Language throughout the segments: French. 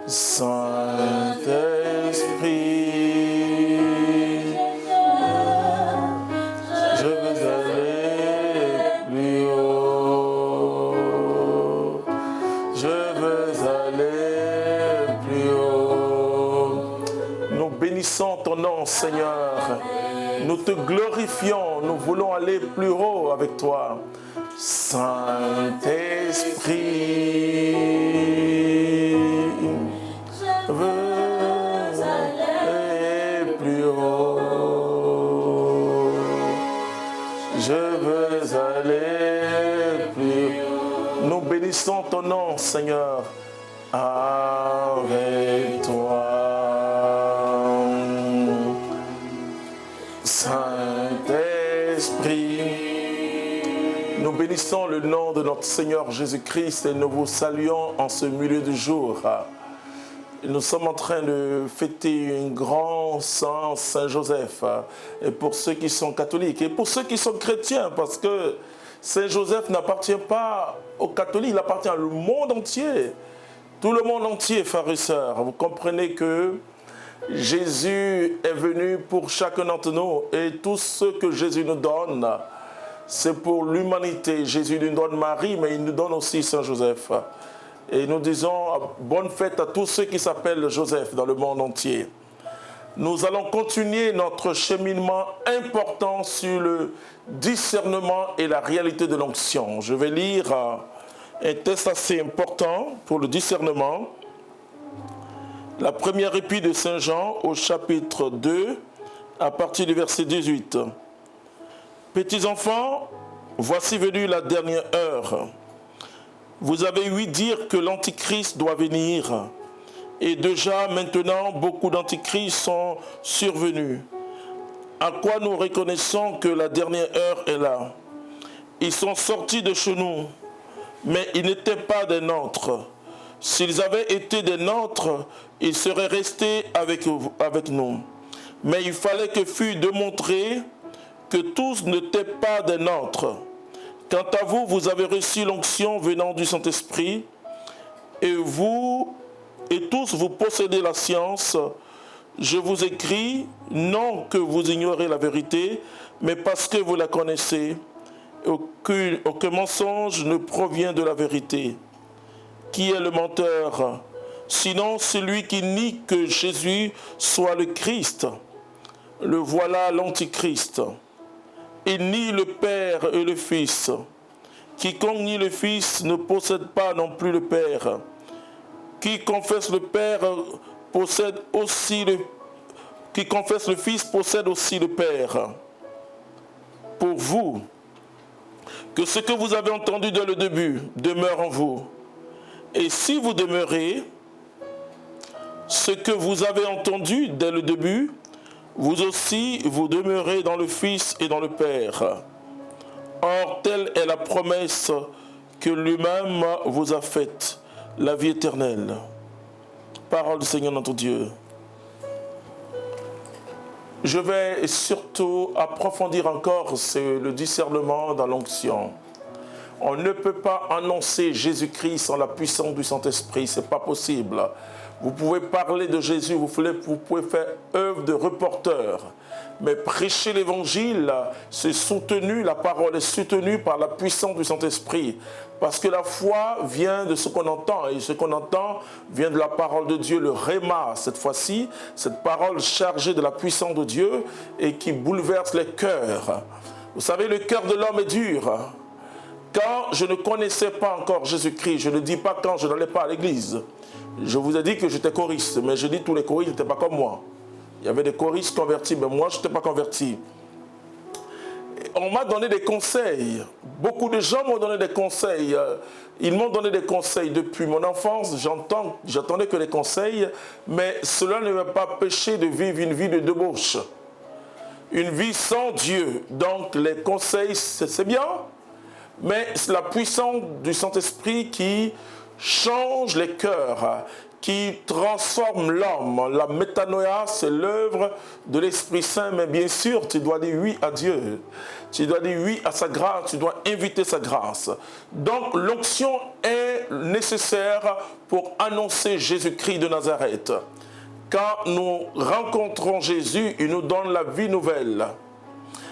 Saint-Esprit, je veux aller plus haut. Je veux aller plus haut. Nous bénissons ton nom, Seigneur. Nous te glorifions. Nous voulons aller plus haut avec toi. Saint-Esprit, je veux aller plus haut. Je veux aller plus haut. Nous bénissons ton nom, Seigneur, avec toi. Saint-Esprit, nous bénissons le nom de notre Seigneur Jésus-Christ et nous vous saluons en ce milieu du jour. Nous sommes en train de fêter un grand saint, Saint-Joseph, et pour ceux qui sont catholiques et pour ceux qui sont chrétiens, parce que Saint-Joseph n'appartient pas aux catholiques, il appartient au monde entier. Tout le monde entier, frères et sœurs. Vous comprenez que Jésus est venu pour chacun d'entre nous et tout ce que Jésus nous donne, c'est pour l'humanité. Jésus nous donne Marie, mais il nous donne aussi Saint-Joseph. Et nous disons bonne fête à tous ceux qui s'appellent Joseph dans le monde entier. Nous allons continuer notre cheminement important sur le discernement et la réalité de l'onction. Je vais lire un texte assez important pour le discernement. La première épître de Saint Jean au chapitre 2, à partir du verset 18. Petits enfants, voici venue la dernière heure. Vous avez ouï dire que l'Antichrist doit venir. Et déjà, maintenant, beaucoup d'Antichrists sont survenus. À quoi nous reconnaissons que la dernière heure est là? Ils sont sortis de chez nous, mais ils n'étaient pas des nôtres. S'ils avaient été des nôtres, ils seraient restés avec nous. Mais il fallait que fût démontré que tous n'étaient pas des nôtres. Quant à vous, vous avez reçu l'onction venant du Saint-Esprit, et tous vous possédez la science. Je vous écris, non que vous ignorez la vérité, mais parce que vous la connaissez. Aucun mensonge ne provient de la vérité. Qui est le menteur? Sinon celui qui nie que Jésus soit le Christ. Le voilà l'Antichrist. Il nie le Père et le Fils. Quiconque nie le Fils ne possède pas non plus le Père. Qui confesse le Père possède aussi qui confesse le Fils possède aussi le Père. Pour vous, que ce que vous avez entendu dès le début demeure en vous. Et si vous demeurez, ce que vous avez entendu dès le début, vous aussi, vous demeurez dans le Fils et dans le Père. Or, telle est la promesse que lui-même vous a faite, la vie éternelle. Parole du Seigneur notre Dieu. Je vais surtout approfondir encore le discernement dans l'onction. On ne peut pas annoncer Jésus-Christ sans la puissance du Saint-Esprit, ce n'est pas possible. Vous pouvez parler de Jésus, vous pouvez faire œuvre de reporter, mais prêcher l'évangile, c'est soutenu, la parole est soutenue par la puissance du Saint-Esprit. Parce que la foi vient de ce qu'on entend, et ce qu'on entend vient de la parole de Dieu, le Réma, cette fois-ci, cette parole chargée de la puissance de Dieu et qui bouleverse les cœurs. Vous savez, le cœur de l'homme est dur. Quand je ne connaissais pas encore Jésus-Christ, je ne dis pas quand je n'allais pas à l'église. Je vous ai dit que j'étais choriste, mais je dis que tous les choristes n'étaient pas comme moi. Il y avait des choristes convertis, mais moi je n'étais pas converti. On m'a donné des conseils. Beaucoup de gens m'ont donné des conseils. Ils m'ont donné des conseils depuis mon enfance. J'attendais que les conseils, mais cela ne m'a pas empêché de vivre une vie de débauche. Une vie sans Dieu. Donc les conseils, c'est bien, mais c'est la puissance du Saint-Esprit qui change les cœurs, qui transforme l'homme. La métanoïa, c'est l'œuvre de l'Esprit Saint, mais bien sûr, tu dois dire oui à Dieu. Tu dois dire oui à sa grâce, tu dois inviter sa grâce. Donc l'onction est nécessaire pour annoncer Jésus-Christ de Nazareth. Quand nous rencontrons Jésus, il nous donne la vie nouvelle.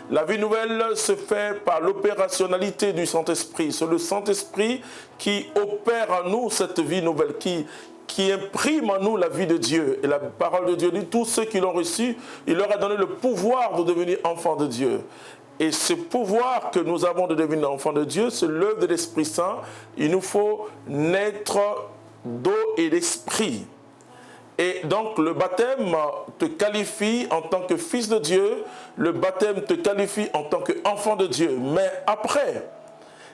La vie nouvelle se fait par l'opérationnalité du Saint-Esprit. C'est le Saint-Esprit qui opère en nous cette vie nouvelle, qui imprime en nous la vie de Dieu. Et la parole de Dieu dit, tous ceux qui l'ont reçu, il leur a donné le pouvoir de devenir enfants de Dieu. Et ce pouvoir que nous avons de devenir enfants de Dieu, c'est l'œuvre de l'Esprit Saint. Il nous faut naître d'eau et d'esprit. Et donc le baptême te qualifie en tant que fils de Dieu, le baptême te qualifie en tant qu'enfant de Dieu. Mais après,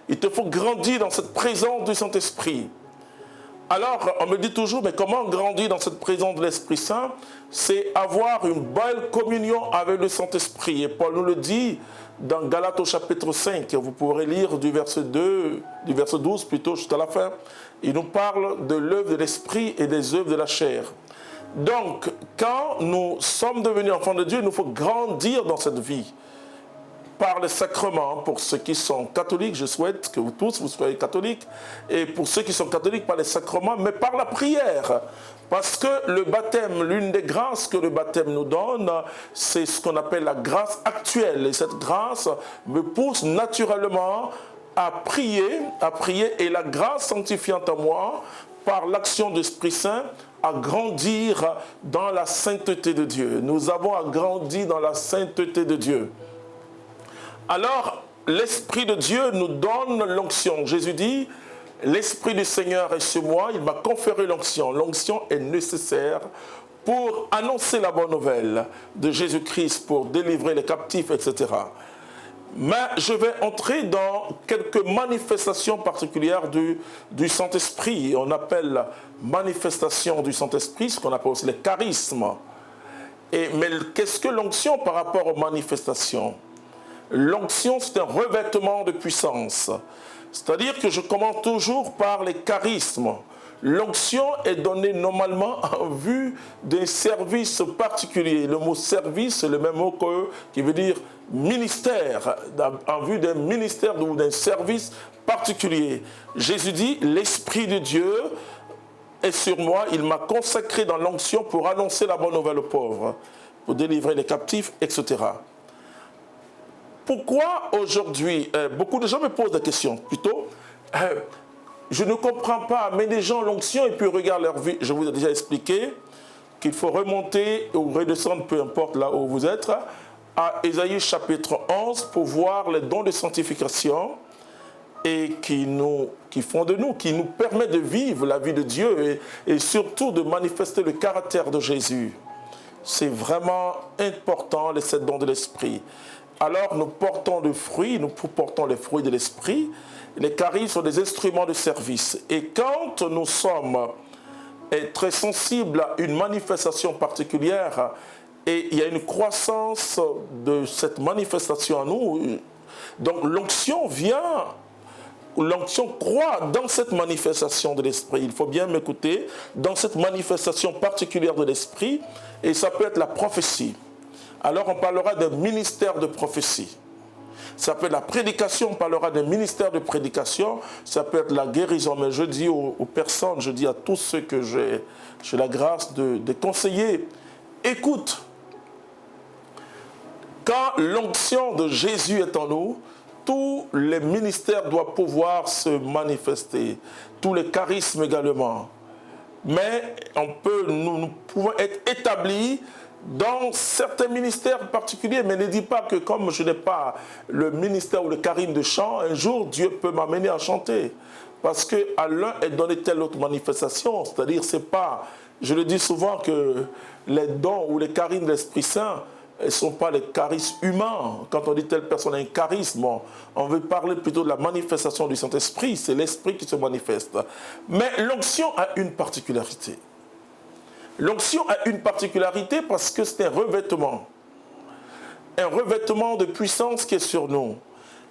il te faut grandir dans cette présence du Saint-Esprit. Alors, on me dit toujours, mais comment grandir dans cette présence de l'Esprit Saint? C'est avoir une belle communion avec le Saint-Esprit. Et Paul nous le dit dans Galates au chapitre 5. Vous pourrez lire du verset 12 plutôt jusqu'à la fin. Il nous parle de l'œuvre de l'Esprit et des œuvres de la chair. Donc, quand nous sommes devenus enfants de Dieu, il nous faut grandir dans cette vie. Par les sacrements, pour ceux qui sont catholiques, je souhaite que vous tous vous soyez catholiques, et pour ceux qui sont catholiques, par les sacrements, mais par la prière. Parce que le baptême, l'une des grâces que le baptême nous donne, c'est ce qu'on appelle la grâce actuelle. Et cette grâce me pousse naturellement à prier, et la grâce sanctifiante en moi, par l'action de l'Esprit Saint, à grandir dans la sainteté de Dieu. Nous avons à grandir dans la sainteté de Dieu. Alors, l'Esprit de Dieu nous donne l'onction. Jésus dit, l'Esprit du Seigneur est sur moi, il m'a conféré l'onction. L'onction est nécessaire pour annoncer la bonne nouvelle de Jésus-Christ, pour délivrer les captifs, etc. Mais je vais entrer dans quelques manifestations particulières du Saint-Esprit. On appelle manifestation du Saint-Esprit, ce qu'on appelle aussi les charismes. Mais qu'est-ce que l'onction par rapport aux manifestations? L'onction, c'est un revêtement de puissance. C'est-à-dire que je commence toujours par les charismes. L'onction est donnée normalement en vue d'un service particulier. Le mot service, c'est le même mot qui veut dire ministère, en vue d'un ministère ou d'un service particulier. Jésus dit, l'Esprit de Dieu est sur moi, il m'a consacré dans l'onction pour annoncer la bonne nouvelle aux pauvres, pour délivrer les captifs, etc. Pourquoi aujourd'hui, beaucoup de gens me posent des questions, plutôt, je ne comprends pas, mais les gens ont l'onction et puis regardent leur vie. Je vous ai déjà expliqué qu'il faut remonter ou redescendre, peu importe là où vous êtes, à Ésaïe chapitre 11 pour voir les dons de sanctification et qui font de nous, qui nous permettent de vivre la vie de Dieu et surtout de manifester le caractère de Jésus. C'est vraiment important, les 7 dons de l'Esprit. Alors nous portons des fruits, nous portons les fruits de l'Esprit. Les charismes sont des instruments de service. Et quand nous sommes très sensibles à une manifestation particulière, et il y a une croissance de cette manifestation en nous, donc l'onction vient, l'onction croît dans cette manifestation de l'Esprit. Il faut bien m'écouter, dans cette manifestation particulière de l'Esprit, et ça peut être la prophétie. Alors on parlera d'un ministère de prophétie. Ça peut être la prédication, on parlera d'un ministère de prédication. Ça peut être la guérison. Mais je dis aux personnes, je dis à tous ceux que j'ai la grâce de conseiller, écoute, quand l'onction de Jésus est en nous, tous les ministères doivent pouvoir se manifester. Tous les charismes également. Mais nous pouvons être établis dans certains ministères particuliers, mais ne dis pas que comme je n'ai pas le ministère ou le charisme de chant, un jour Dieu peut m'amener à chanter. Parce qu'à l'un est donnée telle autre manifestation, c'est-à-dire c'est pas, je le dis souvent que les dons ou les charismes de l'Esprit Saint ne sont pas les charismes humains. Quand on dit telle personne a un charisme, on veut parler plutôt de la manifestation du Saint-Esprit, c'est l'Esprit qui se manifeste. Mais l'onction a une particularité. L'onction a une particularité parce que c'est un revêtement de puissance qui est sur nous.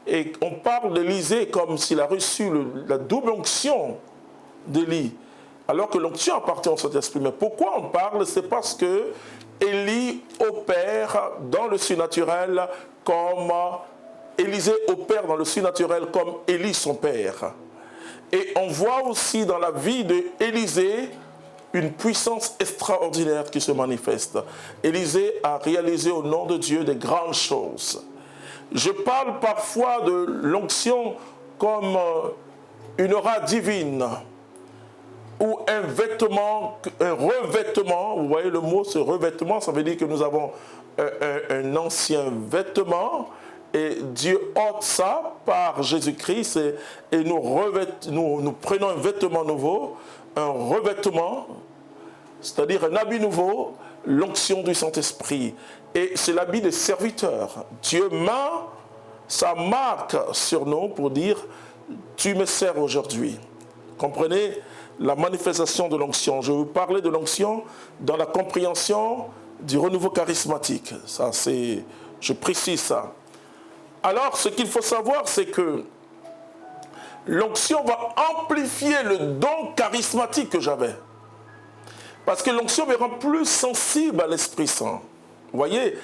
Et on parle d'Élisée comme s'il a reçu la double onction d'Élie. Alors que l'onction appartient au Saint-Esprit. Mais pourquoi on parle? C'est parce que Élie opère dans le surnaturel comme Élisée opère dans le surnaturel comme Élie son père. Et on voit aussi dans la vie d'Élisée une puissance extraordinaire qui se manifeste. Élisée a réalisé au nom de Dieu des grandes choses. Je parle parfois de l'onction comme une aura divine ou un vêtement, un revêtement. Vous voyez le mot, ce revêtement, ça veut dire que nous avons un ancien vêtement et Dieu ôte ça par Jésus-Christ et nous prenons un vêtement nouveau, un revêtement, c'est-à-dire un habit nouveau, l'onction du Saint-Esprit. Et c'est l'habit des serviteurs. Dieu met sa marque sur nous pour dire « Tu me sers aujourd'hui ». Comprenez la manifestation de l'onction. Je vais vous parler de l'onction dans la compréhension du renouveau charismatique. Ça, je précise ça. Alors, ce qu'il faut savoir, c'est que l'onction va amplifier le don charismatique que j'avais. Parce que l'onction me rend plus sensible à l'Esprit Saint. Vous voyez?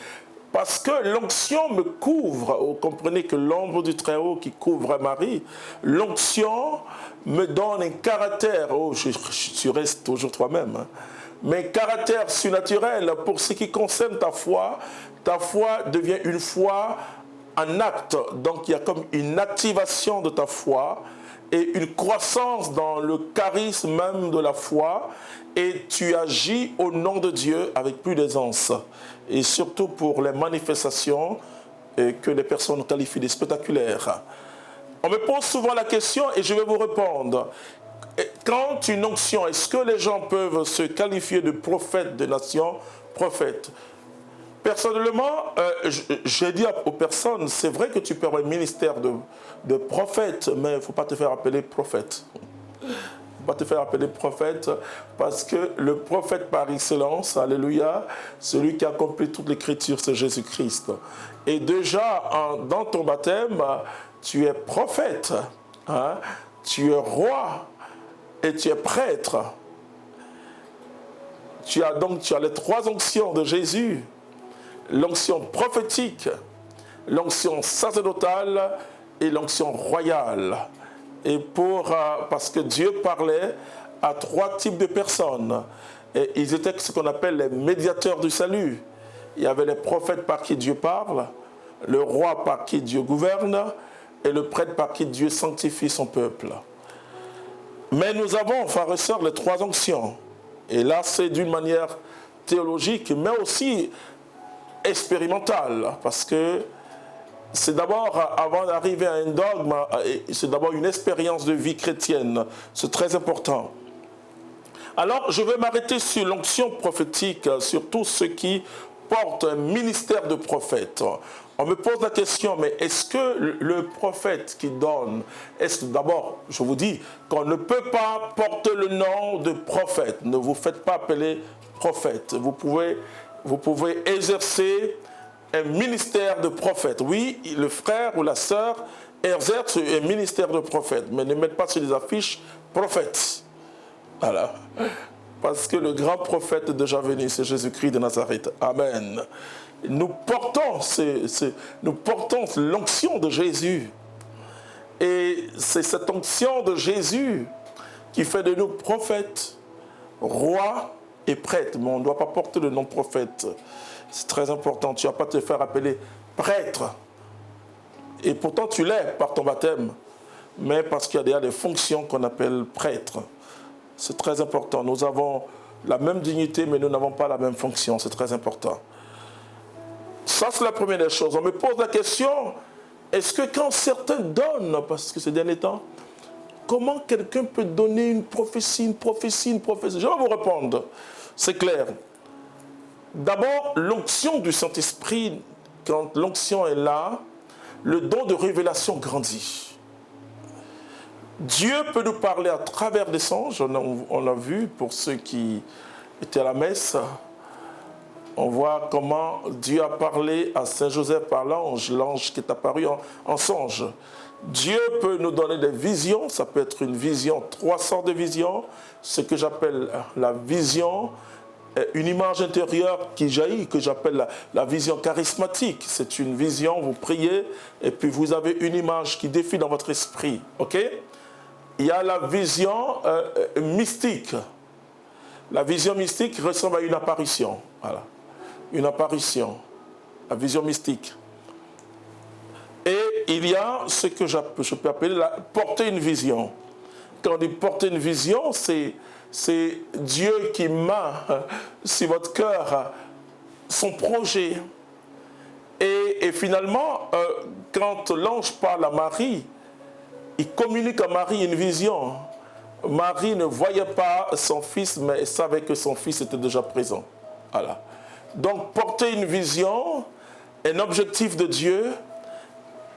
Parce que l'onction me couvre. Vous comprenez que l'ombre du Très-Haut qui couvre Marie, l'onction me donne un caractère, tu restes toujours toi-même, hein, mais un caractère surnaturel pour ce qui concerne ta foi devient une foi en acte. Donc il y a comme une activation de ta foi et une croissance dans le charisme même de la foi, et tu agis au nom de Dieu avec plus d'aisance, et surtout pour les manifestations que les personnes qualifient de spectaculaires. On me pose souvent la question et je vais vous répondre. Quand une onction, est-ce que les gens peuvent se qualifier de prophète de nation, prophète? Personnellement, j'ai dit aux personnes, c'est vrai que tu peux avoir un ministère de prophète, mais il ne faut pas te faire appeler prophète. Il ne faut pas te faire appeler prophète, parce que le prophète par excellence, alléluia, celui qui accomplit toute l'écriture, c'est Jésus-Christ. Et déjà, dans ton baptême, tu es prophète, hein? Tu es roi et tu es prêtre. Tu as les trois onctions de Jésus. L'onction prophétique, l'onction sacerdotale et l'onction royale. Et parce que Dieu parlait à trois types de personnes. Et ils étaient ce qu'on appelle les médiateurs du salut. Il y avait les prophètes par qui Dieu parle, le roi par qui Dieu gouverne, et le prêtre par qui Dieu sanctifie son peuple. Mais nous avons, frères et sœurs, les trois onctions. Et là, c'est d'une manière théologique, mais aussi expérimentale, parce que c'est d'abord, avant d'arriver à un dogme, c'est d'abord une expérience de vie chrétienne. C'est très important. Alors, je vais m'arrêter sur l'onction prophétique, sur tout ce qui porte un ministère de prophète. On me pose la question, mais est-ce que le prophète qui donne, est-ce que d'abord, je vous dis qu'on ne peut pas porter le nom de prophète. Ne vous faites pas appeler prophète. Vous pouvez exercer un ministère de prophète. Oui, le frère ou la sœur exerce un ministère de prophète, mais ne mettez pas sur les affiches prophète. Voilà. Parce que le grand prophète est déjà venu, c'est Jésus-Christ de Nazareth. Amen. Nous portons l'onction de Jésus. Et c'est cette onction de Jésus qui fait de nous prophètes, rois et prêtres. Mais on ne doit pas porter le nom prophète. C'est très important. Tu ne vas pas te faire appeler prêtre. Et pourtant tu l'es par ton baptême. Mais parce qu'il y a déjà des fonctions qu'on appelle prêtre. C'est très important. Nous avons la même dignité, mais nous n'avons pas la même fonction. C'est très important. Ça, c'est la première des choses. On me pose la question, est-ce que quand certains donnent, parce que ces derniers temps, comment quelqu'un peut donner une prophétie? Je vais vous répondre. C'est clair. D'abord, l'onction du Saint-Esprit, quand l'onction est là, le don de révélation grandit. Dieu peut nous parler à travers des songes, on l'a vu pour ceux qui étaient à la messe. On voit comment Dieu a parlé à Saint Joseph par l'ange qui est apparu en songe. Dieu peut nous donner des visions, ça peut être une vision, 3 sortes de visions, ce que j'appelle la vision, une image intérieure qui jaillit, que j'appelle la vision charismatique. C'est une vision, vous priez, et puis vous avez une image qui défile dans votre esprit. Ok? Il y a la vision mystique. La vision mystique ressemble à une apparition. Voilà. Une apparition. La vision mystique. Et il y a ce que je peux appeler porter une vision. Quand on dit porter une vision, c'est Dieu qui met sur votre cœur son projet. Et finalement, quand l'ange parle à Marie, il communique à Marie une vision. Marie ne voyait pas son fils, mais elle savait que son fils était déjà présent. Voilà. Donc, porter une vision, un objectif de Dieu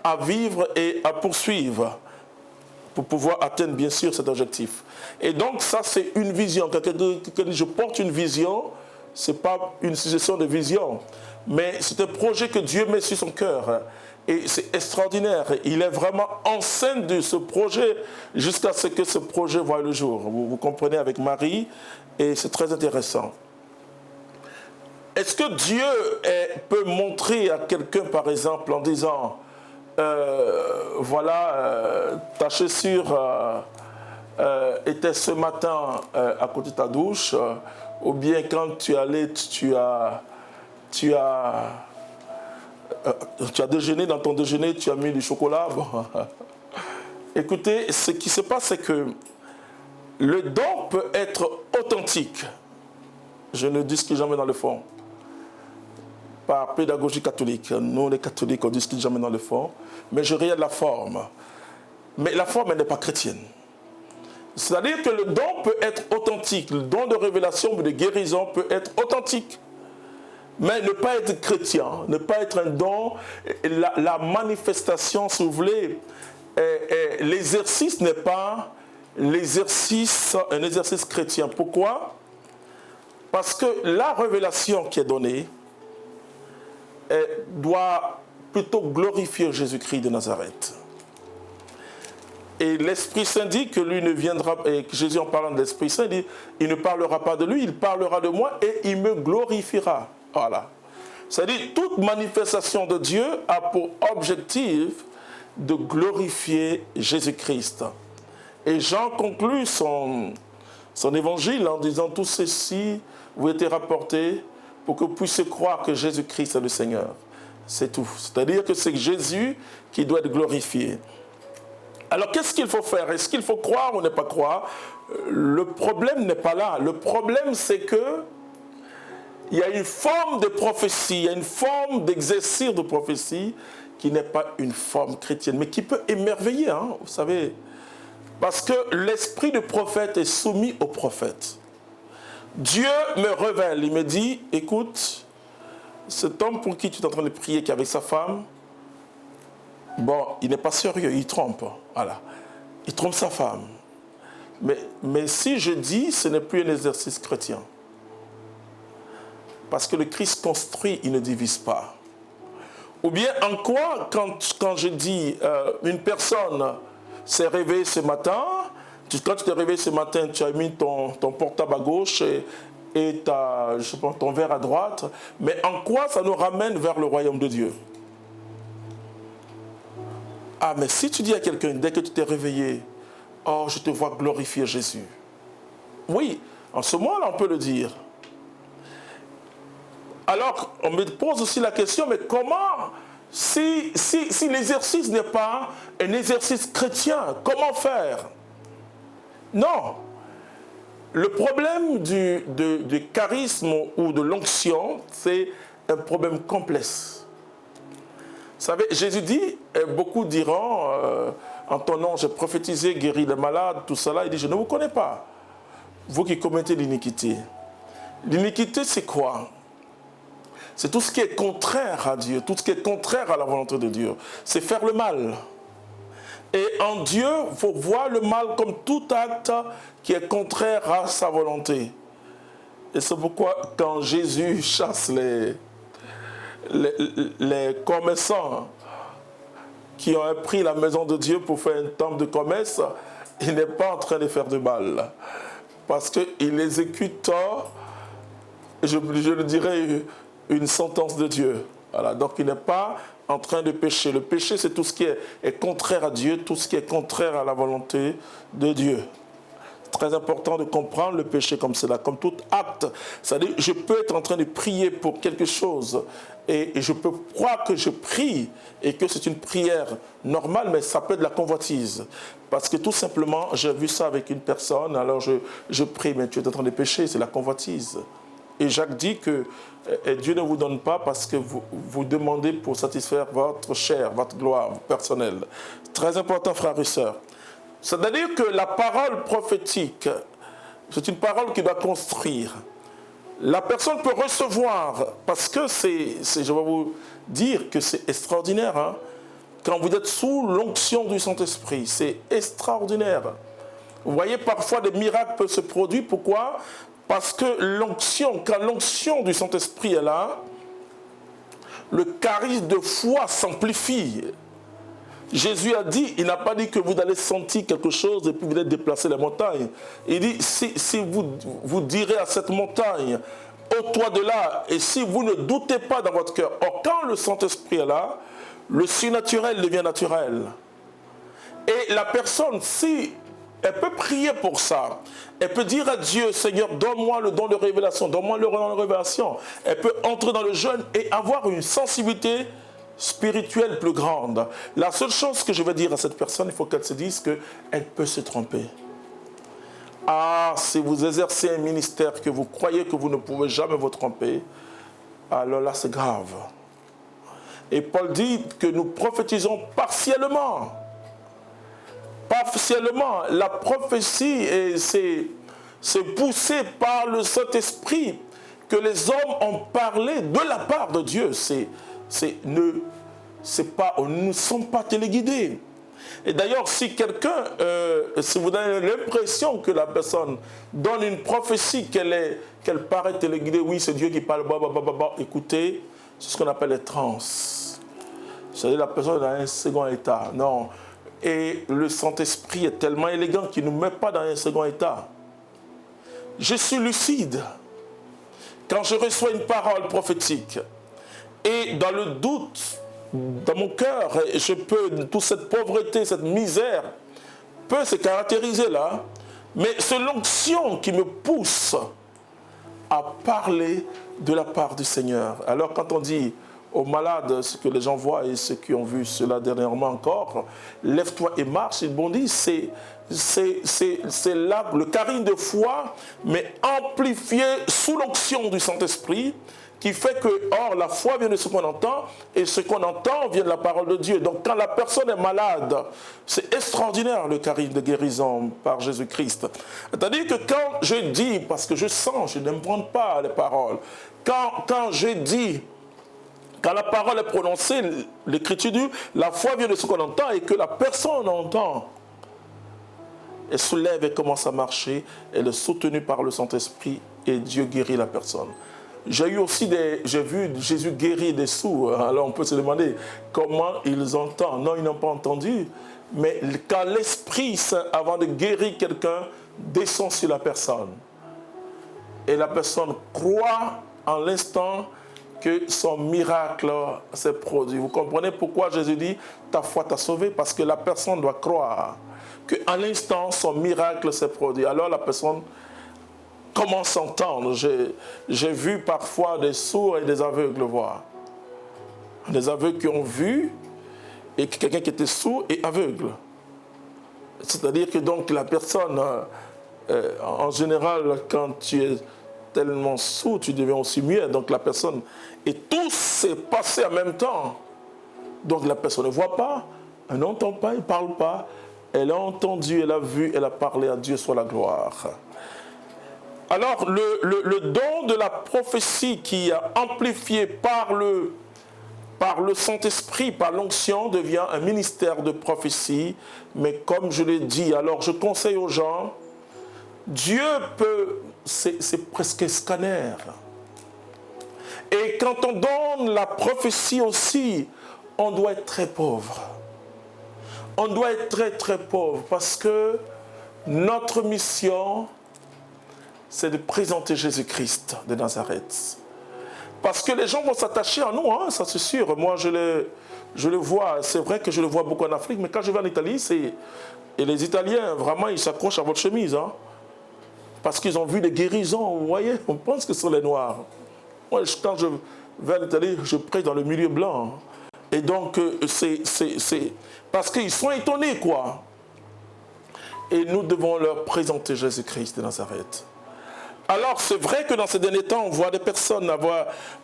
à vivre et à poursuivre pour pouvoir atteindre, bien sûr, cet objectif. Et donc, ça, c'est une vision. Quand je porte une vision, ce n'est pas une suggestion de vision, mais c'est un projet que Dieu met sur son cœur. Et c'est extraordinaire. Il est vraiment enceinte de ce projet jusqu'à ce que ce projet voie le jour. Vous comprenez avec Marie, et c'est très intéressant. Est-ce que Dieu peut montrer à quelqu'un, par exemple, en disant voilà, ta chaussure était ce matin à côté de ta douche, ou bien quand tu allais, tu as déjeuné, dans ton déjeuner, tu as mis du chocolat. Bon. Écoutez, ce qui se passe, c'est que le don peut être authentique. Je ne discute jamais dans le fond. Par pédagogie catholique. Nous, les catholiques, on ne discute jamais dans le fond. Mais je regarde la forme. Mais la forme, elle n'est pas chrétienne. C'est-à-dire que le don peut être authentique. Le don de révélation ou de guérison peut être authentique. Mais ne pas être chrétien, ne pas être un don, la manifestation, si vous voulez, l'exercice n'est pas un exercice chrétien. Pourquoi? Parce que la révélation qui est donnée doit plutôt glorifier Jésus-Christ de Nazareth. Et l'Esprit Saint dit que lui ne viendra, et que Jésus en parlant de l'Esprit Saint dit, il ne parlera pas de lui, il parlera de moi et il me glorifiera. Voilà. C'est-à-dire, toute manifestation de Dieu a pour objectif de glorifier Jésus-Christ. Et Jean conclut son évangile en disant, tout ceci vous a été rapporté pour que vous puissiez croire que Jésus-Christ est le Seigneur. C'est tout. C'est-à-dire que c'est Jésus qui doit être glorifié. Alors, qu'est-ce qu'il faut faire? Est-ce qu'il faut croire ou ne pas croire? Le problème n'est pas là. Le problème, c'est que il y a une forme de prophétie, il y a une forme d'exercice de prophétie qui n'est pas une forme chrétienne, mais qui peut émerveiller, hein, vous savez. Parce que l'esprit du prophète est soumis au prophète. Dieu me révèle, il me dit, écoute, cet homme pour qui tu es en train de prier, qui est avec sa femme, bon, il n'est pas sérieux, il trompe. Voilà. Il trompe sa femme. Mais si je dis, ce n'est plus un exercice chrétien. Parce que le Christ construit, il ne divise pas. Ou bien en quoi, quand je dis, une personne s'est réveillée ce matin, quand tu t'es réveillé ce matin, tu as mis ton portable à gauche et ton verre à droite, mais en quoi ça nous ramène vers le royaume de Dieu? Ah, mais si tu dis à quelqu'un, dès que tu t'es réveillé, oh, je te vois glorifier Jésus. Oui, en ce moment-là, on peut le dire. Alors, on me pose aussi la question, mais comment, si l'exercice n'est pas un exercice chrétien, comment faire? Non. Le problème du charisme ou de l'onction, c'est un problème complexe. Vous savez, Jésus dit, et beaucoup diront, en ton nom, j'ai prophétisé, guéri les malades, tout cela. Il dit, je ne vous connais pas, vous qui commettez l'iniquité. L'iniquité, c'est quoi? C'est tout ce qui est contraire à Dieu, tout ce qui est contraire à la volonté de Dieu. C'est faire le mal. Et en Dieu, il faut voir le mal comme tout acte qui est contraire à sa volonté. Et c'est pourquoi quand Jésus chasse les commerçants qui ont pris la maison de Dieu pour faire un temple de commerce, il n'est pas en train de faire du mal. Parce qu'il exécute, je le dirais, une sentence de Dieu. Voilà, donc il n'est pas en train de pécher. Le péché, c'est tout ce qui est contraire à Dieu, tout ce qui est contraire à la volonté de Dieu. C'est très important de comprendre le péché comme cela, comme tout acte. C'est-à-dire, je peux être en train de prier pour quelque chose et je peux croire que je prie et que c'est une prière normale, mais ça peut être de la convoitise. Parce que tout simplement, j'ai vu ça avec une personne, alors je prie, mais tu es en train de pécher, c'est la convoitise. Et Jacques dit que Dieu ne vous donne pas parce que vous demandez pour satisfaire votre chair, votre gloire personnelle. Très important, frères et sœurs. C'est-à-dire que la parole prophétique, c'est une parole qui doit construire. La personne peut recevoir, parce que je vais vous dire que c'est extraordinaire, hein, quand vous êtes sous l'onction du Saint-Esprit, c'est extraordinaire. Vous voyez, parfois des miracles peuvent se produire. Pourquoi ? Parce que l'onction, quand l'onction du Saint-Esprit est là, le charisme de foi s'amplifie. Jésus a dit, il n'a pas dit que vous allez sentir quelque chose et puis vous allez déplacer la montagne. Il dit, si vous direz à cette montagne, ôte-toi de là, et si vous ne doutez pas dans votre cœur. Or, quand le Saint-Esprit est là, le surnaturel devient naturel. Et la personne, si elle peut prier pour ça, elle peut dire à Dieu, Seigneur, donne-moi le don de révélation, donne-moi le don de révélation. Elle peut entrer dans le jeûne et avoir une sensibilité spirituelle plus grande. La seule chose que je vais dire à cette personne, il faut qu'elle se dise qu'elle peut se tromper. Ah, si vous exercez un ministère que vous croyez que vous ne pouvez jamais vous tromper, alors là c'est grave. Et Paul dit que nous prophétisons partiellement. Partiellement, la prophétie, c'est poussé par le Saint-Esprit que les hommes ont parlé de la part de Dieu. Nous ne sommes pas téléguidés. Et d'ailleurs, si quelqu'un, si vous avez l'impression que la personne donne une prophétie qu'elle paraît téléguidée, oui, c'est Dieu qui parle, écoutez, c'est ce qu'on appelle les trans. C'est-à-dire la personne est dans un second état. Non. Et le Saint-Esprit est tellement élégant qu'il ne nous met pas dans un second état. Je suis lucide. Quand je reçois une parole prophétique, et dans le doute, dans mon cœur, toute cette pauvreté, cette misère, peut se caractériser là, mais c'est l'onction qui me pousse à parler de la part du Seigneur. Alors quand on dit aux malades, ce que les gens voient et ceux qui ont vu cela dernièrement encore, lève-toi et marche, ils bondissent, c'est là le charisme de foi, mais amplifié sous l'onction du Saint-Esprit, qui fait que, or, la foi vient de ce qu'on entend, et ce qu'on entend vient de la parole de Dieu. Donc, quand la personne est malade, c'est extraordinaire le charisme de guérison par Jésus-Christ. C'est-à-dire que quand je dis, parce que je sens, je n'invente pas les paroles, quand je dis, quand la parole est prononcée, l'Écriture dit, la foi vient de ce qu'on entend, et que la personne entend, elle se lève et commence à marcher, elle est soutenue par le Saint-Esprit, et Dieu guérit la personne. J'ai vu Jésus guérir des sourds. Alors on peut se demander comment ils entendent. Non, ils n'ont pas entendu. Mais quand l'Esprit Saint, avant de guérir quelqu'un, descend sur la personne. Et la personne croit en l'instant que son miracle s'est produit. Vous comprenez pourquoi Jésus dit « ta foi t'a sauvé » parce que la personne doit croire qu'à l'instant, son miracle s'est produit. Alors la personne commence à entendre. J'ai vu parfois des sourds et des aveugles voir. Des aveugles qui ont vu et quelqu'un qui était sourd et aveugle. C'est-à-dire que donc la personne, en général, quand tu es tellement sourd, tu deviens aussi muet. Donc la personne, et tout s'est passé en même temps. Donc la personne ne voit pas, elle n'entend pas, elle ne parle pas. Elle a entendu, elle a vu, elle a parlé, à Dieu soit la gloire. Alors, le don de la prophétie qui est amplifié par le Saint-Esprit, par l'onction, devient un ministère de prophétie. Mais comme je l'ai dit, alors je conseille aux gens Dieu peut, c'est presque un scanner. Et quand on donne la prophétie aussi, on doit être très pauvre. On doit être très très pauvre parce que notre mission, c'est de présenter Jésus-Christ de Nazareth. Parce que les gens vont s'attacher à nous, hein, ça c'est sûr. Moi je le vois, c'est vrai que je le vois beaucoup en Afrique, mais quand je vais en Italie, et les Italiens, vraiment, ils s'accrochent à votre chemise. Hein, parce qu'ils ont vu des guérisons, vous voyez, on pense que ce sont les Noirs. Moi, quand je vais en Italie, je prêche dans le milieu blanc. Et donc, c'est parce qu'ils sont étonnés, quoi. Et nous devons leur présenter Jésus-Christ de Nazareth. Alors, c'est vrai que dans ces derniers temps, on voit des personnes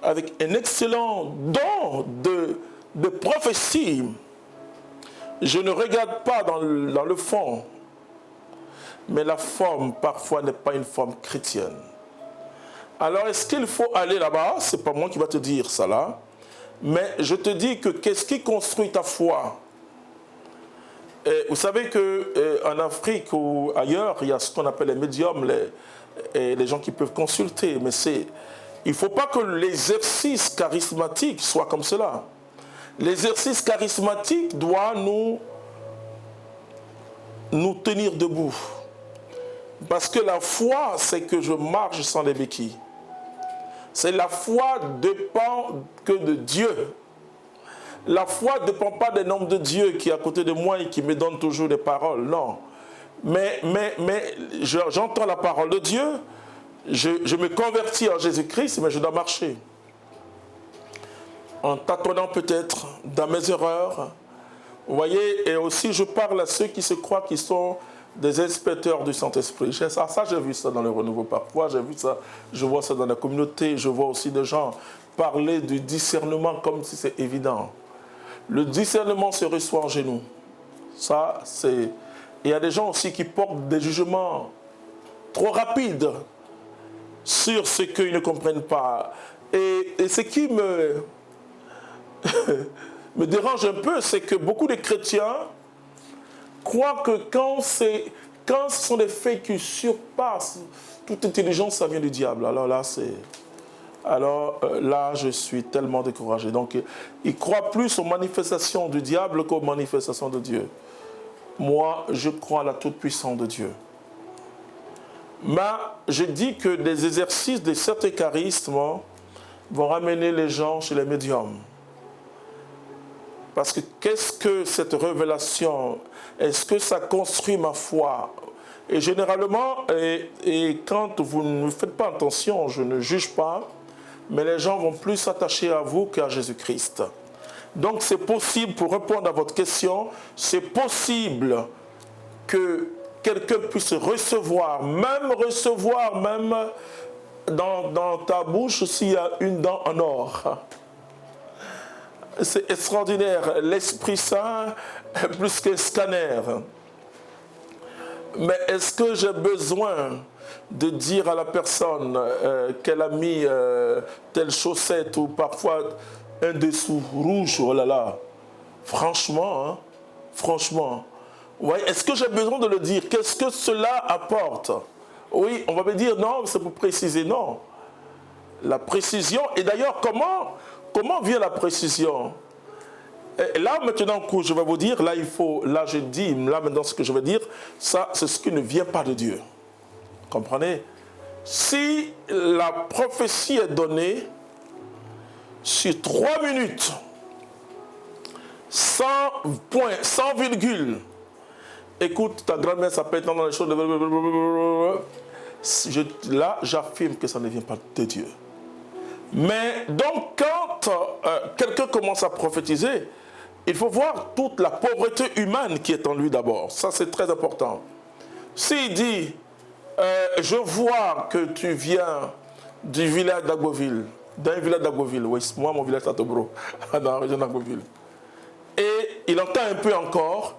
avec un excellent don de prophétie. Je ne regarde pas dans le fond, mais la forme, parfois, n'est pas une forme chrétienne. Alors, est-ce qu'il faut aller là-bas? Ce n'est pas moi qui va te dire ça là. Mais je te dis que qu'est-ce qui construit ta foi? Et vous savez qu'en Afrique ou ailleurs, il y a ce qu'on appelle les médiums, les gens qui peuvent consulter. Mais il ne faut pas que l'exercice charismatique soit comme cela. L'exercice charismatique doit nous tenir debout. Parce que la foi, c'est que je marche sans les béquilles. C'est la foi dépend que de Dieu. La foi ne dépend pas des nombres de Dieu qui est à côté de moi et qui me donne toujours des paroles. Non. Mais j'entends la parole de Dieu, je me convertis en Jésus-Christ, mais je dois marcher. En tâtonnant peut-être dans mes erreurs. Vous voyez, et aussi je parle à ceux qui se croient qu'ils sont des inspecteurs du Saint-Esprit. Ça j'ai vu ça dans le renouveau parfois, j'ai vu ça, je vois ça dans la communauté, je vois aussi des gens parler du discernement comme si c'est évident. Le discernement se reçoit en genoux. Ça, c'est... Il y a des gens aussi qui portent des jugements trop rapides sur ce qu'ils ne comprennent pas. Et ce qui me dérange un peu, c'est que beaucoup de chrétiens croient que quand ce sont des faits qui surpassent toute intelligence, ça vient du diable. Alors là, je suis tellement découragé. Donc, ils croient plus aux manifestations du diable qu'aux manifestations de Dieu. Moi, je crois à la toute-puissance de Dieu. Mais je dis que des exercices de certains charismes vont ramener les gens chez les médiums. Parce que qu'est-ce que cette révélation? Est-ce que ça construit ma foi? Et généralement, et quand vous ne faites pas attention, je ne juge pas, mais les gens vont plus s'attacher à vous qu'à Jésus-Christ. Donc c'est possible, pour répondre à votre question, c'est possible que quelqu'un puisse recevoir même dans ta bouche s'il y a une dent en or. C'est extraordinaire. L'Esprit Saint est plus qu'un scanner. Mais est-ce que j'ai besoin de dire à la personne qu'elle a mis telle chaussette ou parfois un dessous rouge, oh là là, franchement, ouais, est-ce que j'ai besoin de le dire? Qu'est-ce que cela apporte? Oui, on va me dire non, c'est pour préciser, non. La précision, et d'ailleurs, comment vient la précision? Et là, maintenant, je vais vous dire, là, je dis, là, maintenant, ce que je vais dire, ça, c'est ce qui ne vient pas de Dieu. Comprenez? Si la prophétie est donnée sur 3 minutes, sans point, sans virgule, écoute, ta grand-mère s'appelle dans les choses, là, j'affirme que ça ne vient pas de Dieu. Mais donc, quand quelqu'un commence à prophétiser, il faut voir toute la pauvreté humaine qui est en lui d'abord. Ça, c'est très important. S'il dit, je vois que tu viens du village d'Agboville, d'un village d'Agboville, oui, moi, mon village c'est Tobro, dans la région d'Agboville. Et il entend un peu encore,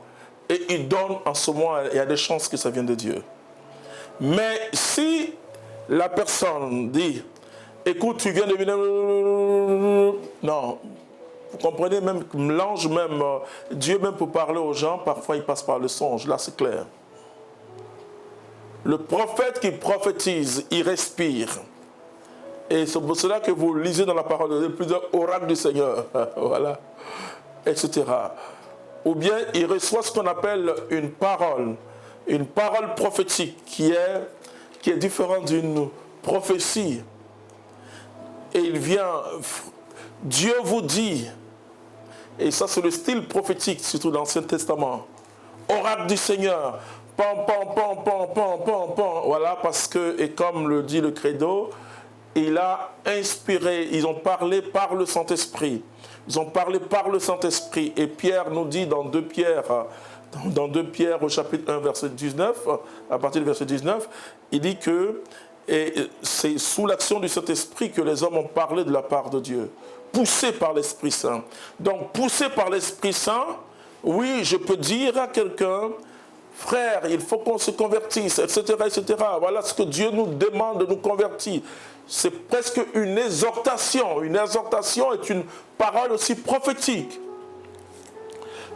et il donne en ce moment, il y a des chances que ça vienne de Dieu. Mais si la personne dit, écoute, tu viens de venir... Non, vous comprenez, même l'ange, même Dieu, même pour parler aux gens, parfois il passe par le songe, là c'est clair. Le prophète qui prophétise, il respire. Et c'est pour cela que vous lisez dans la parole de Dieu plusieurs oracles du Seigneur. Voilà. Etc. Ou bien il reçoit ce qu'on appelle une parole prophétique qui est différente d'une prophétie. Et il vient, Dieu vous dit, et ça c'est le style prophétique, surtout dans l'Ancien Testament, oracle du Seigneur, pan, pan, pan, pan, pan, pan, pan, voilà, parce que, et comme le dit le credo, il a inspiré, ils ont parlé par le Saint-Esprit. Ils ont parlé par le Saint-Esprit. Et Pierre nous dit dans 2 Pierre au chapitre 1, verset 19, à partir du verset 19, il dit que c'est sous l'action du Saint-Esprit que les hommes ont parlé de la part de Dieu, poussés par l'Esprit Saint. Donc, poussés par l'Esprit Saint, oui, je peux dire à quelqu'un, frère, il faut qu'on se convertisse, etc., etc. Voilà ce que Dieu nous demande de nous convertir. C'est presque une exhortation. Une exhortation est une parole aussi prophétique.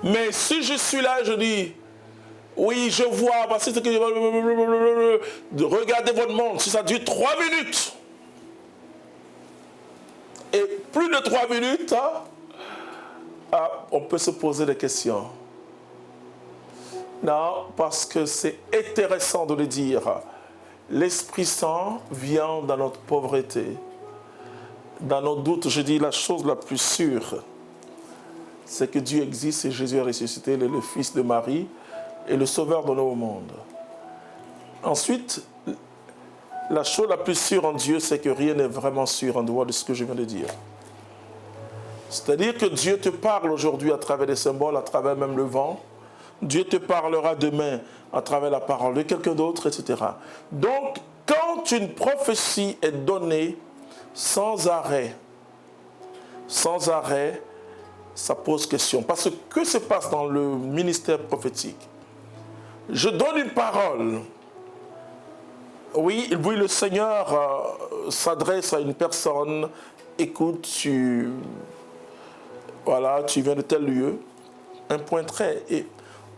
Mais si je suis là, je dis, oui, je vois, parce que regardez votre montre, si ça dure 3 minutes, et plus de 3 minutes, on peut se poser des questions. Non, parce que c'est intéressant de le dire. L'Esprit Saint vient dans notre pauvreté, dans nos doutes. Je dis la chose la plus sûre, c'est que Dieu existe et Jésus est ressuscité, il est le Fils de Marie et le Sauveur de nos mondes. Ensuite, la chose la plus sûre en Dieu, c'est que rien n'est vraiment sûr en dehors de ce que je viens de dire. C'est-à-dire que Dieu te parle aujourd'hui à travers des symboles, à travers même le vent. Dieu te parlera demain à travers la parole de quelqu'un d'autre, etc. Donc, quand une prophétie est donnée sans arrêt, ça pose question. Parce que se passe dans le ministère prophétique? Je donne une parole. Oui, le Seigneur s'adresse à une personne. Écoute, tu viens de tel lieu. Un point trait. Et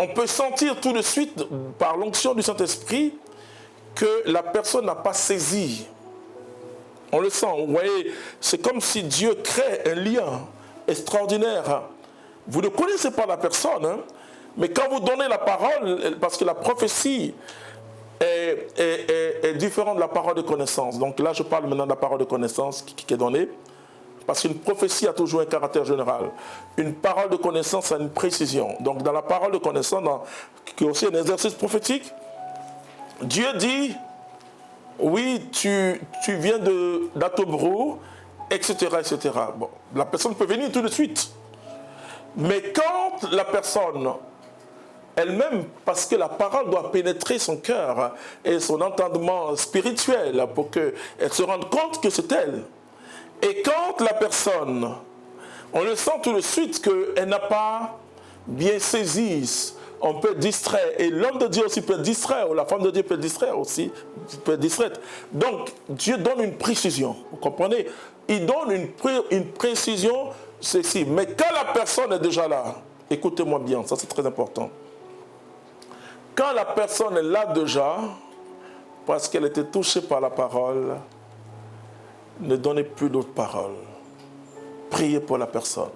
on peut sentir tout de suite, par l'onction du Saint-Esprit, que la personne n'a pas saisi. On le sent. Vous voyez, c'est comme si Dieu crée un lien extraordinaire. Vous ne connaissez pas la personne, mais quand vous donnez la parole, parce que la prophétie est différente de la parole de connaissance. Donc là, je parle maintenant de la parole de connaissance qui est donnée. Parce qu'une prophétie a toujours un caractère général. Une parole de connaissance a une précision. Donc dans la parole de connaissance, qui est aussi un exercice prophétique, Dieu dit, oui, tu viens d'Atobrou, etc., etc. Bon, la personne peut venir tout de suite. Mais quand la personne elle-même, parce que la parole doit pénétrer son cœur et son entendement spirituel pour qu'elle se rende compte que c'est elle. Et quand la personne, on le sent tout de suite qu'elle n'a pas bien saisi, on peut être distrait. Et l'homme de Dieu aussi peut être distrait, ou la femme de Dieu peut être distrait aussi, peut être distraite. Donc, Dieu donne une précision, vous comprenez? Il donne une précision, ceci. Mais quand la personne est déjà là, écoutez-moi bien, ça c'est très important. Quand la personne est là déjà, parce qu'elle était touchée par la parole, ne donnez plus d'autres paroles. Priez pour la personne.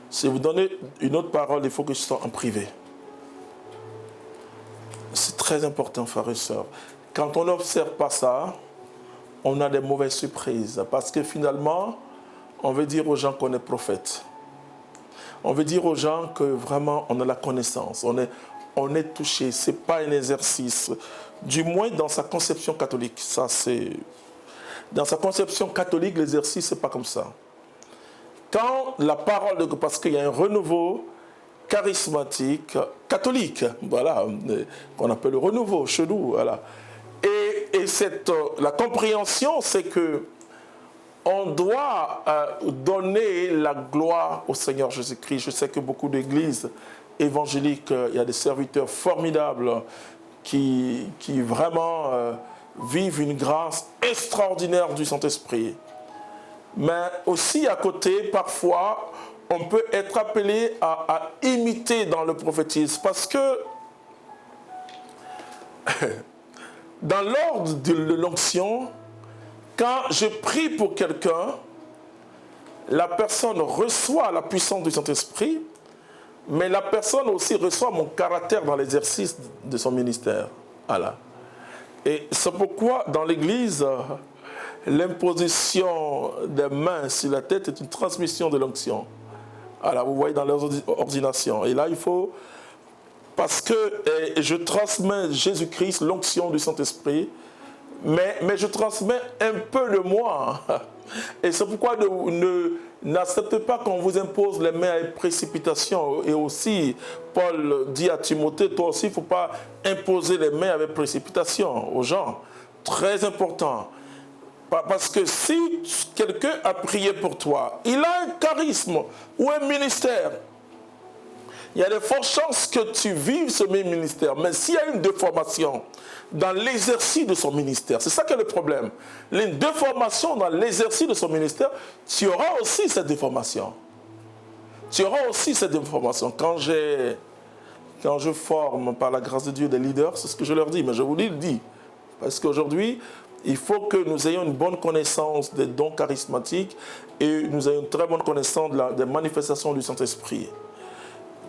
Si vous donnez une autre parole, il faut que ce soit en privé. C'est très important, frères et sœurs. Quand on n'observe pas ça, on a des mauvaises surprises. Parce que finalement, on veut dire aux gens qu'on est prophète. On veut dire aux gens que vraiment on a la connaissance. On est touché. Ce n'est pas un exercice. Du moins dans sa conception catholique. Ça, c'est... Dans sa conception catholique, l'exercice, ce n'est pas comme ça. Quand la parole de... Parce qu'il y a un renouveau charismatique, catholique, voilà, qu'on appelle le renouveau chez nous, voilà. Et la compréhension, c'est que on doit donner la gloire au Seigneur Jésus-Christ. Je sais que beaucoup d'églises évangéliques, il y a des serviteurs formidables qui vraiment... vivent une grâce extraordinaire du Saint-Esprit. Mais aussi à côté, parfois, on peut être appelé à imiter dans le prophétisme. Parce que dans l'ordre de l'onction, quand je prie pour quelqu'un, la personne reçoit la puissance du Saint-Esprit, mais la personne aussi reçoit mon caractère dans l'exercice de son ministère. Voilà. Et c'est pourquoi dans l'Église, l'imposition des mains sur la tête est une transmission de l'onction. Voilà, vous voyez dans l'ordination. Et là, il faut, parce que je transmets Jésus-Christ, l'onction du Saint-Esprit, mais je transmets un peu de moi. Et c'est pourquoi n'acceptez pas qu'on vous impose les mains avec précipitation. Et aussi, Paul dit à Timothée, toi aussi, il ne faut pas imposer les mains avec précipitation aux gens. Très important. Parce que si quelqu'un a prié pour toi, il a un charisme ou un ministère, il y a de fortes chances que tu vives ce même ministère. Mais s'il y a une déformation dans l'exercice de son ministère, c'est ça qui est le problème. Une déformation dans l'exercice de son ministère, tu auras aussi cette déformation. Tu auras aussi cette déformation. Quand je forme par la grâce de Dieu des leaders, c'est ce que je leur dis, mais je vous le dis. Parce qu'aujourd'hui, il faut que nous ayons une bonne connaissance des dons charismatiques et nous ayons une très bonne connaissance des manifestations du Saint-Esprit.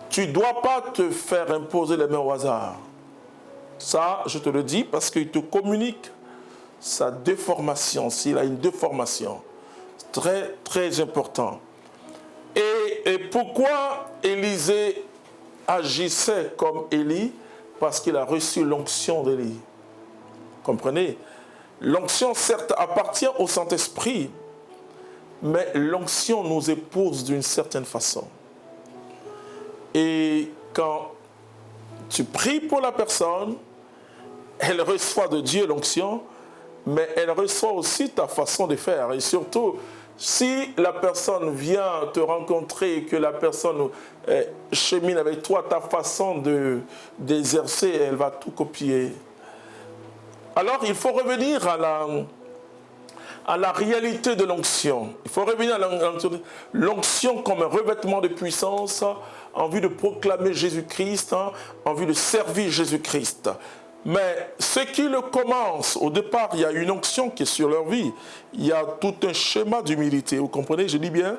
Tu ne dois pas te faire imposer les mains au hasard. Ça, je te le dis parce qu'il te communique sa déformation, s'il a une déformation. C'est très, très important. Et pourquoi Élisée agissait comme Élie? Parce qu'il a reçu l'onction d'Élie. Comprenez? L'onction, certes, appartient au Saint-Esprit, mais l'onction nous épouse d'une certaine façon. Et quand tu pries pour la personne, elle reçoit de Dieu l'onction, mais elle reçoit aussi ta façon de faire. Et surtout, si la personne vient te rencontrer et que la personne chemine avec toi, ta façon d'exercer, elle va tout copier. Alors, il faut revenir à la réalité de l'onction. Il faut revenir à l'onction comme un revêtement de puissance en vue de proclamer Jésus-Christ, en vue de servir Jésus-Christ. Mais ceux qui le commencent, au départ, il y a une onction qui est sur leur vie. Il y a tout un schéma d'humilité. Vous comprenez, je dis bien?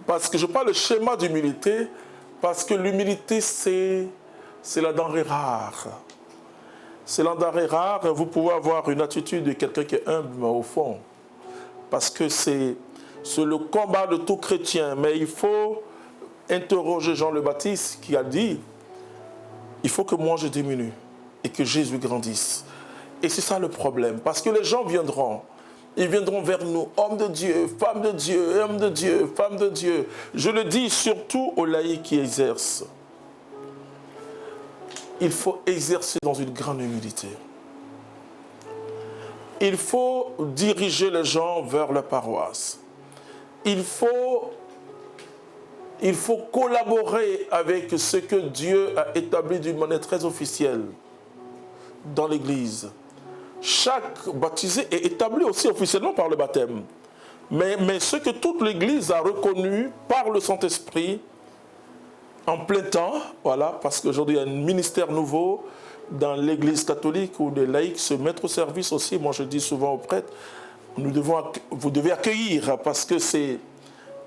Parce que je parle de schéma d'humilité, parce que l'humilité, c'est la denrée rare. C'est la denrée rare. Vous pouvez avoir une attitude de quelqu'un qui est humble, mais au fond. Parce que c'est le combat de tout chrétien. Mais il faut interroger Jean le Baptiste qui a dit, il faut que moi je diminue et que Jésus grandisse. Et c'est ça le problème. Parce que les gens viendront. Ils viendront vers nous, hommes de Dieu, femmes de Dieu, hommes de Dieu, femmes de Dieu. Je le dis surtout aux laïcs qui exercent. Il faut exercer dans une grande humilité. Il faut diriger les gens vers la paroisse. Il faut collaborer avec ce que Dieu a établi d'une manière très officielle dans l'Église. Chaque baptisé est établi aussi officiellement par le baptême. Mais ce que toute l'Église a reconnu par le Saint-Esprit en plein temps, voilà, parce qu'aujourd'hui il y a un ministère nouveau dans l'Église catholique où les laïcs se mettent au service aussi. Moi je dis souvent aux prêtres, vous devez accueillir parce que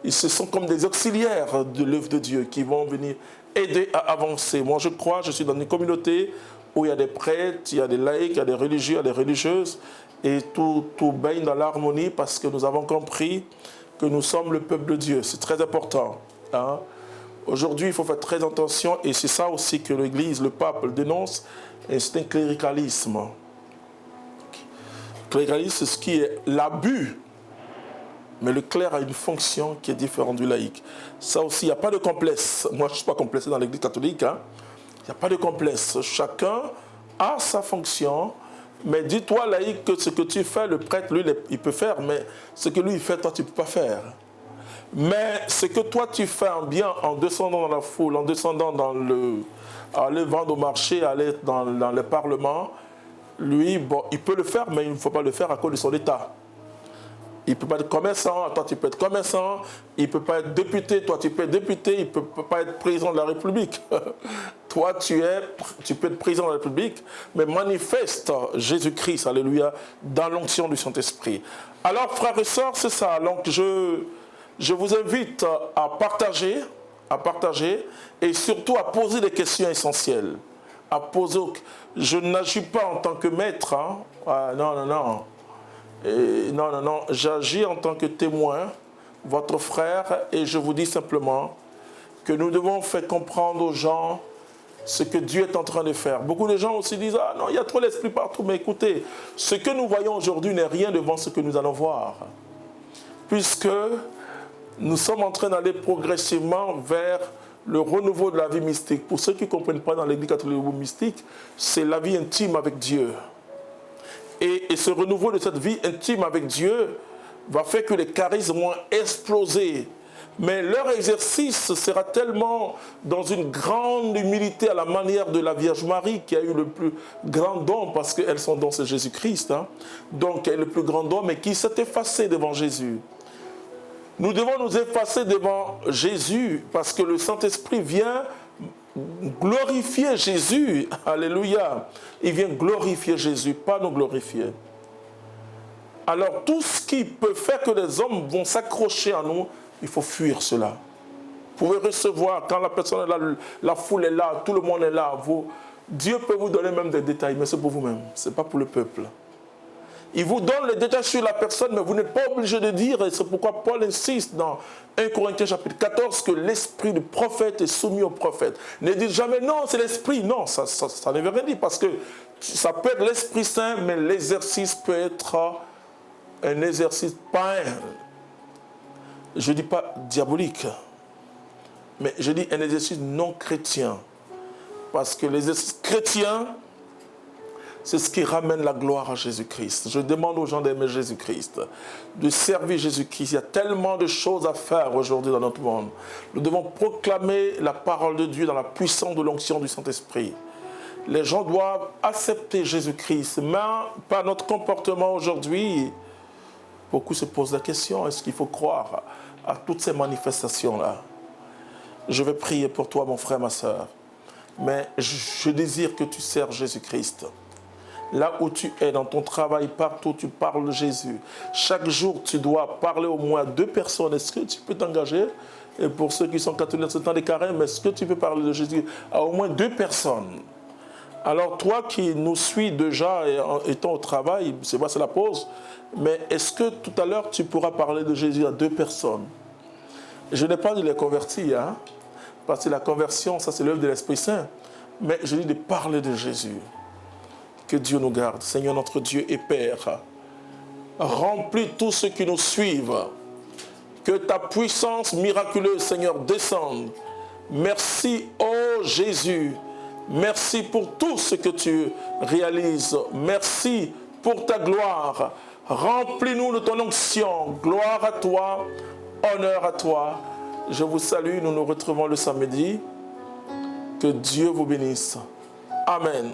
ils sont comme des auxiliaires de l'œuvre de Dieu qui vont venir aider à avancer. Moi, je suis dans une communauté où il y a des prêtres, il y a des laïcs, il y a des religieux, il y a des religieuses, et tout baigne dans l'harmonie parce que nous avons compris que nous sommes le peuple de Dieu. C'est très important. Hein? Aujourd'hui, il faut faire très attention, et c'est ça aussi que l'Église, le pape le dénonce, et c'est un cléricalisme. Le cléricalisme, c'est ce qui est l'abus. Mais le clerc a une fonction qui est différente du laïc. Ça aussi, il n'y a pas de complexe. Moi, je ne suis pas complexé dans l'Église catholique. Hein. Il n'y a pas de complexe. Chacun a sa fonction. Mais dis-toi, laïc, que ce que tu fais, le prêtre, lui, il peut faire. Mais ce que lui, il fait, toi, tu ne peux pas faire. Mais ce que toi, tu fais en bien, en descendant dans la foule, en descendant en aller vendre au marché, aller dans le Parlement, lui, bon, il peut le faire, mais il ne faut pas le faire à cause de son état. Il ne peut pas être commerçant, toi tu peux être commerçant. Il ne peut pas être député, toi tu peux être député. Il ne peut pas être président de la République. Toi tu peux être président de la République, mais manifeste Jésus-Christ, alléluia, dans l'onction du Saint-Esprit. Alors frères et sœurs, c'est ça. Donc je vous invite à partager et surtout à poser des questions essentielles. Je n'agis pas en tant que maître. Hein. Ah, non. Non. J'agis en tant que témoin, votre frère, et je vous dis simplement que nous devons faire comprendre aux gens ce que Dieu est en train de faire. Beaucoup de gens aussi disent « Ah non, il y a trop l'esprit partout ». Mais écoutez, ce que nous voyons aujourd'hui n'est rien devant ce que nous allons voir. Puisque nous sommes en train d'aller progressivement vers le renouveau de la vie mystique. Pour ceux qui ne comprennent pas dans l'Église catholique mystique, c'est la vie intime avec Dieu. Et ce renouveau de cette vie intime avec Dieu va faire que les charismes vont exploser. Mais leur exercice sera tellement dans une grande humilité à la manière de la Vierge Marie qui a eu le plus grand don parce qu'elle son don c'est Jésus-Christ. Hein. Donc elle est le plus grand don mais qui s'est effacé devant Jésus. Nous devons nous effacer devant Jésus parce que le Saint-Esprit vient glorifier Jésus. Alléluia. Il vient glorifier Jésus, pas nous glorifier. Alors tout ce qui peut faire que les hommes vont s'accrocher à nous, il faut fuir cela. Vous pouvez recevoir, quand la personne est là, la foule est là, tout le monde est là. Dieu peut vous donner même des détails, mais c'est pour vous-même, ce n'est pas pour le peuple. Il vous donne les détails sur la personne, mais vous n'êtes pas obligé de dire, et c'est pourquoi Paul insiste dans 1 Corinthiens chapitre 14, que l'esprit du prophète est soumis au prophète. Ne dites jamais non, c'est l'esprit. Non, ça ne veut rien dire, parce que ça peut être l'Esprit Saint, mais l'exercice peut être un exercice païen. Je ne dis pas diabolique, mais je dis un exercice non chrétien. Parce que l'exercice chrétien, c'est ce qui ramène la gloire à Jésus-Christ. Je demande aux gens d'aimer Jésus-Christ, de servir Jésus-Christ. Il y a tellement de choses à faire aujourd'hui dans notre monde. Nous devons proclamer la parole de Dieu dans la puissance de l'onction du Saint-Esprit. Les gens doivent accepter Jésus-Christ, mais par notre comportement aujourd'hui, beaucoup se posent la question, est-ce qu'il faut croire à toutes ces manifestations-là? Je vais prier pour toi, mon frère, ma soeur. Mais je désire que tu serves Jésus-Christ. Là où tu es, dans ton travail, partout, tu parles de Jésus. Chaque jour, tu dois parler au moins à 2 personnes. Est-ce que tu peux t'engager? Et pour ceux qui sont catholiques, c'est le temps des carêmes, est-ce que tu peux parler de Jésus à au moins 2 personnes? Alors toi qui nous suis déjà étant au travail, c'est vrai, c'est la pause, mais est-ce que tout à l'heure tu pourras parler de Jésus à 2 personnes? Je n'ai pas dit les convertis, hein, parce que la conversion, ça c'est l'œuvre de l'Esprit Saint, mais je dis de parler de Jésus. Que Dieu nous garde, Seigneur notre Dieu et Père. Remplis tous ceux qui nous suivent. Que ta puissance miraculeuse, Seigneur, descende. Merci, ô Jésus. Merci pour tout ce que tu réalises. Merci pour ta gloire. Remplis-nous de ton onction. Gloire à toi, honneur à toi. Je vous salue, nous nous retrouvons le samedi. Que Dieu vous bénisse. Amen.